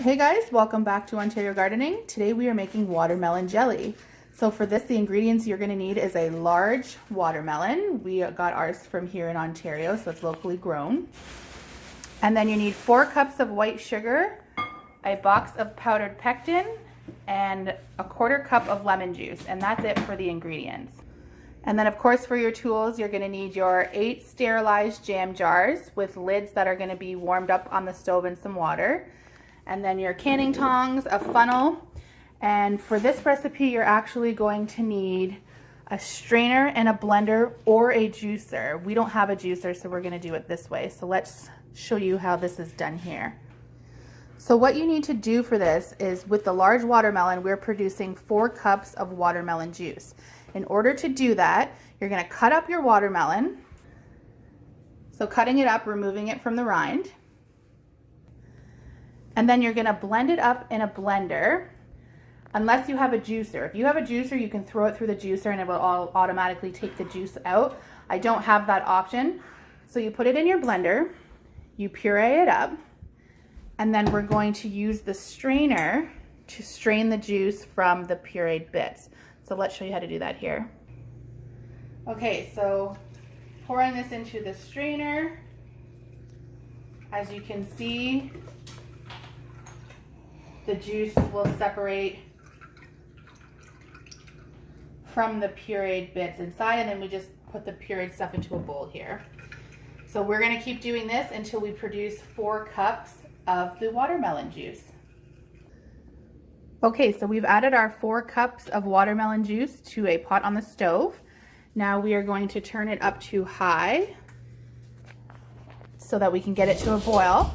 Hey guys, welcome back to Ontario Gardening. Today we are making watermelon jelly. So for this, the ingredients you're going to need is a large watermelon. We got ours from here in Ontario, so it's locally grown. And then you need 4 cups of white sugar, a box of powdered pectin, and a 1/4 cup of lemon juice. And that's it for the ingredients. And then of course for your tools, you're going to need your 8 sterilized jam jars with lids that are going to be warmed up on the stove in some water. And then your canning tongs, a funnel, and for this recipe you're actually going to need a strainer and a blender or a juicer. We don't have a juicer, so we're going to do it this way. So let's show you how this is done here. So what you need to do for this is, with the large watermelon, we're producing 4 cups of watermelon juice. In order to do that, you're going to cut up your watermelon. So cutting it up, removing it from the rind. And then you're going to blend it up in a blender, unless you have a juicer. If you have a juicer, you can throw it through the juicer and it will automatically take the juice out. I don't have that option. So you put it in your blender, you puree it up, and then we're going to use the strainer to strain the juice from the pureed bits. So let's show you how to do that here. Okay, so pouring this into the strainer, as you can see, the juice will separate from the pureed bits inside, and then we just put the pureed stuff into a bowl here. So we're going to keep doing this until we produce 4 cups of the watermelon juice. Okay, so we've added our 4 cups of watermelon juice to a pot on the stove. Now we are going to turn it up to high so that we can get it to a boil.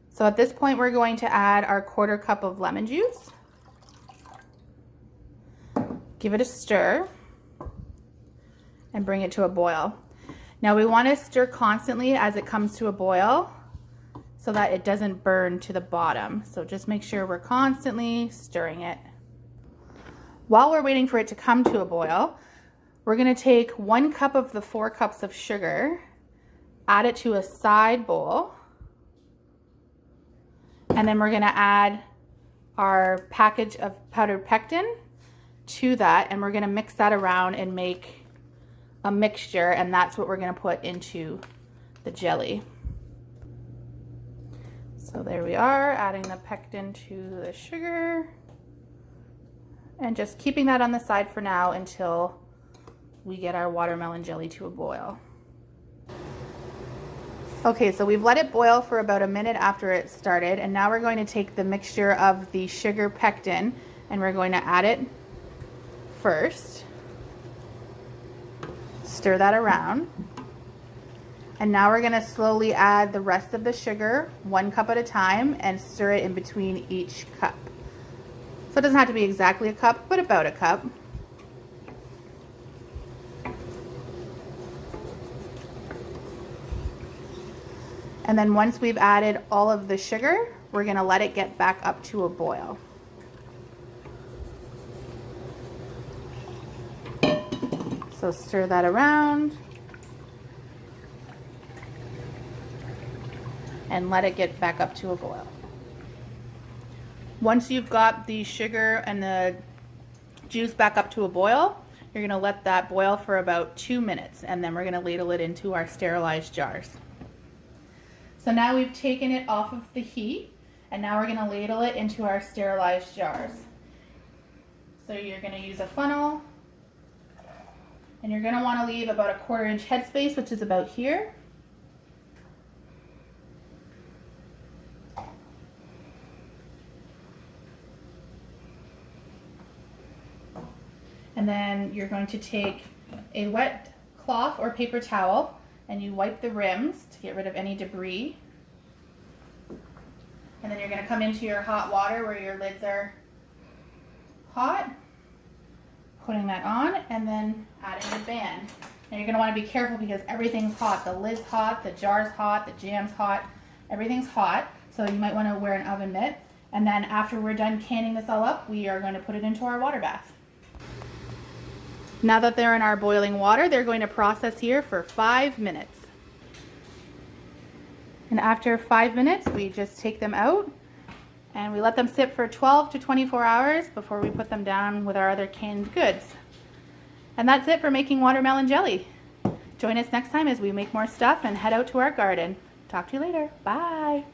So at this point, we're going to add our 1/4 cup of lemon juice. Give it a stir and bring it to a boil. Now we want to stir constantly as it comes to a boil so that it doesn't burn to the bottom. So just make sure we're constantly stirring it. While we're waiting for it to come to a boil, we're going to take 1 cup of the 4 cups of sugar, add it to a side bowl, and then we're going to add our package of powdered pectin to that, and we're going to mix that around and make a mixture, and that's what we're going to put into the jelly. So there we are, adding the pectin to the sugar, and just keeping that on the side for now until we get our watermelon jelly to a boil. Okay, so we've let it boil for about a minute after it started, and now we're going to take the mixture of the sugar pectin and we're going to add it first. Stir that around. And now we're going to slowly add the rest of the sugar, 1 cup at a time, and stir it in between each cup. So it doesn't have to be exactly a cup, but about a cup. And then once we've added all of the sugar, we're going to let it get back up to a boil. So stir that around and let it get back up to a boil. Once you've got the sugar and the juice back up to a boil, you're going to let that boil for about 2 minutes, and then we're going to ladle it into our sterilized jars. So now we've taken it off of the heat, and now we're going to ladle it into our sterilized jars. So you're going to use a funnel, and you're going to want to leave about a 1/4 inch headspace, which is about here. And then you're going to take a wet cloth or paper towel and you wipe the rims to get rid of any debris. And then you're going to come into your hot water where your lids are hot, putting that on, and then adding the band. Now you're going to want to be careful because everything's hot. The lid's hot, the jar's hot, the jam's hot, everything's hot. So you might want to wear an oven mitt. And then after we're done canning this all up, we are going to put it into our water bath. Now that they're in our boiling water, they're going to process here for 5 minutes. And after 5 minutes, we just take them out and we let them sit for 12 to 24 hours before we put them down with our other canned goods. And that's it for making watermelon jelly. Join us next time as we make more stuff and head out to our garden. Talk to you later. Bye.